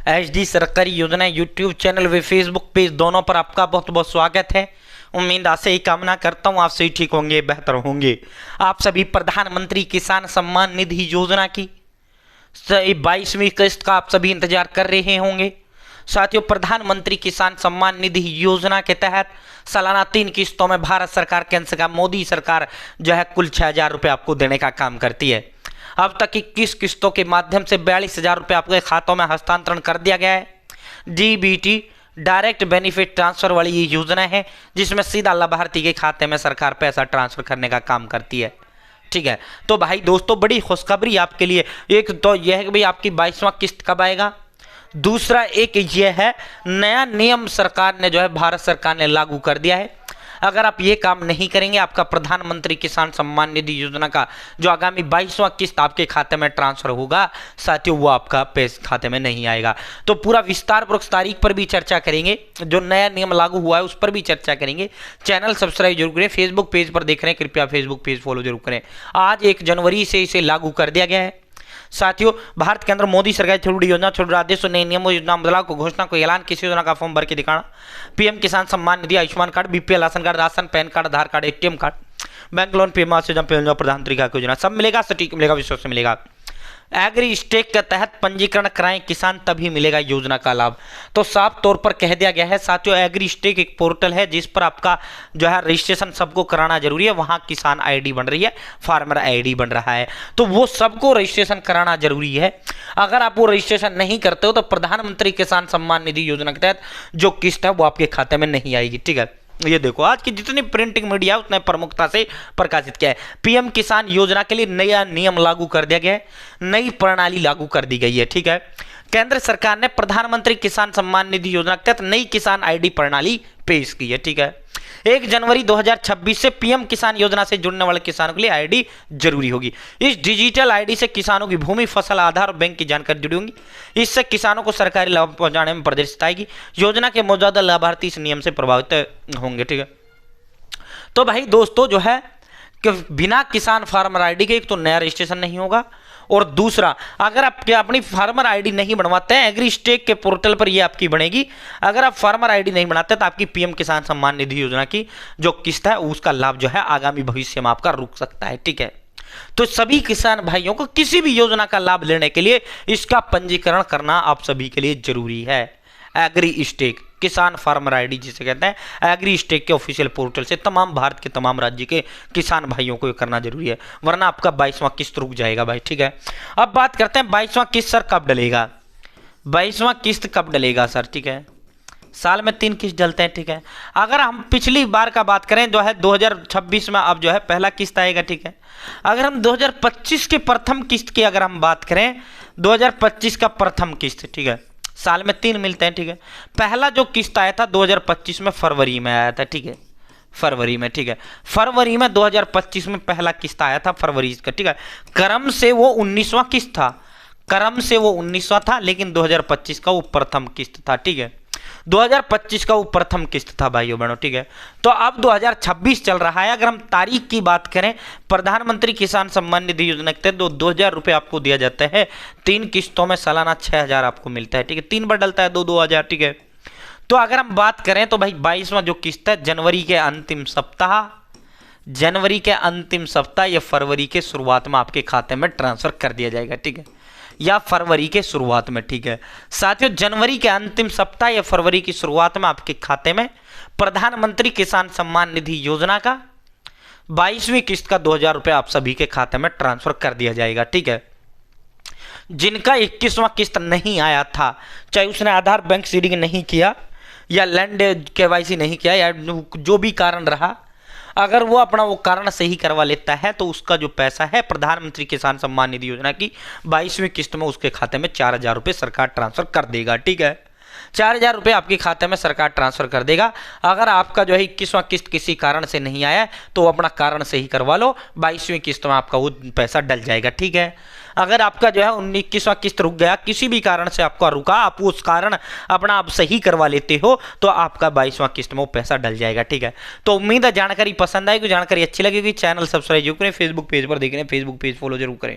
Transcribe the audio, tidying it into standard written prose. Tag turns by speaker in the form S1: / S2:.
S1: HD सरकारी योजना YouTube channel व फेसबुक पेज दोनों पर आपका बहुत बहुत स्वागत है। उम्मीद आशा ही कामना करता हूँ आप सभी ठीक होंगे, बेहतर होंगे। आप सभी प्रधानमंत्री किसान सम्मान निधि योजना की 22वीं किस्त का आप सभी इंतजार कर रहे होंगे। साथियों, प्रधानमंत्री किसान सम्मान निधि योजना के तहत सालाना 3 किस्तों में भारत सरकार केंद्र का मोदी सरकार जो है कुल 6,000 रुपये आपको देने का काम करती है। अब तक 21 किस्तों के माध्यम से 42,000 रुपये आपके खातों में हस्तांतरण कर दिया गया है। डीबीटी डायरेक्ट बेनिफिट ट्रांसफर वाली ये योजना है जिसमें सीधा लाभार्थी के खाते में सरकार पैसा ट्रांसफर करने का काम करती है। ठीक है, तो भाई दोस्तों बड़ी खुशखबरी आपके लिए। एक तो यह है कि भाई आपकी 22वां किस्त कब आएगा। दूसरा एक ये है नया नियम सरकार ने जो है भारत सरकार ने लागू कर दिया है। अगर आप ये काम नहीं करेंगे, आपका प्रधानमंत्री किसान सम्मान निधि योजना का जो आगामी 22वां किस्त आपके खाते में ट्रांसफर होगा, साथियों वो आपका पैसे खाते में नहीं आएगा। तो पूरा विस्तारपूर्वक तारीख पर भी चर्चा करेंगे, जो नया नियम लागू हुआ है उस पर भी चर्चा करेंगे। चैनल सब्सक्राइब जरूर करें। फेसबुक पेज पर देख रहे हैं, कृपया फेसबुक पेज फॉलो जरूर करें। आज 1 जनवरी से इसे लागू कर दिया गया है। साथियों, भारत के अंदर मोदी सरकार छोटी योजना, छोटे आदेश, नए नियमों, योजना बदलाव को घोषणा को ऐलान, किसी योजना का फॉर्म भर के दिखाना, PM Kisan Samman Nidhi, Ayushman card, BPL ration card, ration, PAN card, Aadhaar card, ATM card, bank loan, PM Awas Yojana, प्रधानमंत्री का योजना, सब मिलेगा, सटीक मिलेगा, विश्वास से मिलेगा। एग्री स्टेक के तहत पंजीकरण कराएं किसान तभी मिलेगा योजना का लाभ। तो साफ तौर पर कह दिया गया है। साथियों, एग्री स्टेक एक पोर्टल है जिस पर आपका जो है रजिस्ट्रेशन सबको कराना जरूरी है। वहां किसान आईडी बन रही है, फार्मर आईडी बन रहा है, तो वो सबको रजिस्ट्रेशन कराना जरूरी है। अगर आप वो रजिस्ट्रेशन नहीं करते हो तो प्रधानमंत्री किसान सम्मान निधि योजना के तहत जो किस्त है वो आपके खाते में नहीं आएगी। ठीक है, ये देखो आज की जितनी प्रिंटिंग मीडिया है उसने प्रमुखता से प्रकाशित किया है। पीएम किसान योजना के लिए नया नियम लागू कर दिया गया है, नई प्रणाली लागू कर दी गई है। ठीक है, केंद्र सरकार ने प्रधानमंत्री किसान सम्मान निधि योजना के तहत नई किसान आईडी प्रणाली पेश की है। ठीक है, 1 जनवरी 2026 से पीएम किसान योजना से जुड़ने वाले किसानों के लिए आईडी जरूरी होगी। इस डिजिटल आईडी से किसानों की भूमि, फसल, आधार और बैंक की जानकारी जुड़ी होंगी। इससे किसानों को सरकारी लाभ पहुंचाने में प्रदर्शित आएगी। योजना के मौजूदा लाभार्थी इस नियम से प्रभावित होंगे। ठीक है, तो भाई दोस्तों जो है कि बिना किसान फार्मर आईडी के एक तो नया रजिस्ट्रेशन नहीं होगा, और दूसरा अगर आप अपनी फार्मर आईडी नहीं बनवाते हैं, एग्री स्टेक के पोर्टल पर ये आपकी बनेगी। अगर आप फार्मर आईडी नहीं बनाते तो आपकी पीएम किसान सम्मान निधि योजना की जो किस्त है उसका लाभ जो है आगामी भविष्य में आपका रुक सकता है। ठीक है, तो सभी किसान भाइयों को किसी भी योजना का लाभ लेने के लिए इसका पंजीकरण करना आप सभी के लिए जरूरी है। एग्री स्टेक किसान फार्मर आईडी जिसे कहते हैं, एग्री स्टेक के ऑफिशियल पोर्टल से तमाम भारत के तमाम राज्य के किसान भाइयों को ये करना जरूरी है, वरना आपका 22वां किस्त रुक जाएगा भाई। ठीक है, अब बात करते हैं 22वां किस्त सर कब डलेगा। 22वां किस्त कब डलेगा सर। ठीक है, साल में 3 किस्त डलते हैं। ठीक है, अगर हम पिछली बार का बात करें जो है 2026 में अब जो है पहला किस्त आएगा। ठीक है, अगर हम 2025 के प्रथम किस्त की अगर हम बात करें, 2025 का प्रथम किस्त, ठीक है, साल में 3 मिलते हैं। ठीक है, पहला जो किस्त आया था 2025 में फरवरी में आया था। ठीक है, फरवरी में। ठीक है, फरवरी में 2025 में पहला किस्त आया था फरवरी का। ठीक है, क्रम से वो 19वां किस्त था, क्रम से वो 19वां था, लेकिन 2025 का वो प्रथम किस्त था। ठीक है, 2025 का वो प्रथम किस्त था भाइयों बहनों। ठीक है, तो अब 2026 चल रहा है। अगर हम तारीख की बात करें, प्रधानमंत्री किसान सम्मान निधि योजना के तहत 2,000 रुपये आपको दिया जाता है। 3 किस्तों में सालाना 6,000 आपको मिलता है। ठीक है, 3 बार डलता है 2,000। ठीक है, तो अगर हम बात करें तो भाई 22वां जो किस्त है जनवरी के अंतिम सप्ताह, जनवरी के अंतिम सप्ताह या फरवरी के शुरुआत में आपके खाते में ट्रांसफर कर दिया जाएगा। ठीक है, या फरवरी के शुरुआत में। ठीक है, साथियों, जनवरी के अंतिम सप्ताह या फरवरी की शुरुआत में आपके खाते में प्रधानमंत्री किसान सम्मान निधि योजना का 22वीं किस्त का 2,000 रुपये आप सभी के खाते में ट्रांसफर कर दिया जाएगा। ठीक है, जिनका 21वां किस्त नहीं आया था, चाहे उसने आधार बैंक सीडिंग नहीं किया या लैंड केवाईसी नहीं किया या जो भी कारण रहा, अगर वो अपना वो कारण सही करवा लेता है तो उसका जो पैसा है प्रधानमंत्री किसान सम्मान निधि योजना की 22वीं किस्त में उसके खाते में 4,000 रुपये सरकार ट्रांसफर कर देगा। ठीक है, 4,000 रुपये आपके खाते में सरकार ट्रांसफर कर देगा। अगर आपका जो है 21वां किस्त किसी कारण से नहीं आया तो अपना कारण सही करवा लो, 22वीं किस्त में आपका वो पैसा डल जाएगा। ठीक है, अगर आपका जो है 21वां किस्त रुक गया, किसी भी कारण से आपका रुका, आप उस कारण अपना आप सही करवा लेते हो तो आपका 22वां किस्त में वो पैसा डल जाएगा। ठीक है, तो उम्मीद है जानकारी पसंद आएगी, जानकारी अच्छी लगेगी। चैनल सब्सक्राइब जरूर करें, फेसबुक पेज पर देख रहे हैं, फेसबुक पेज फॉलो जरूर करें।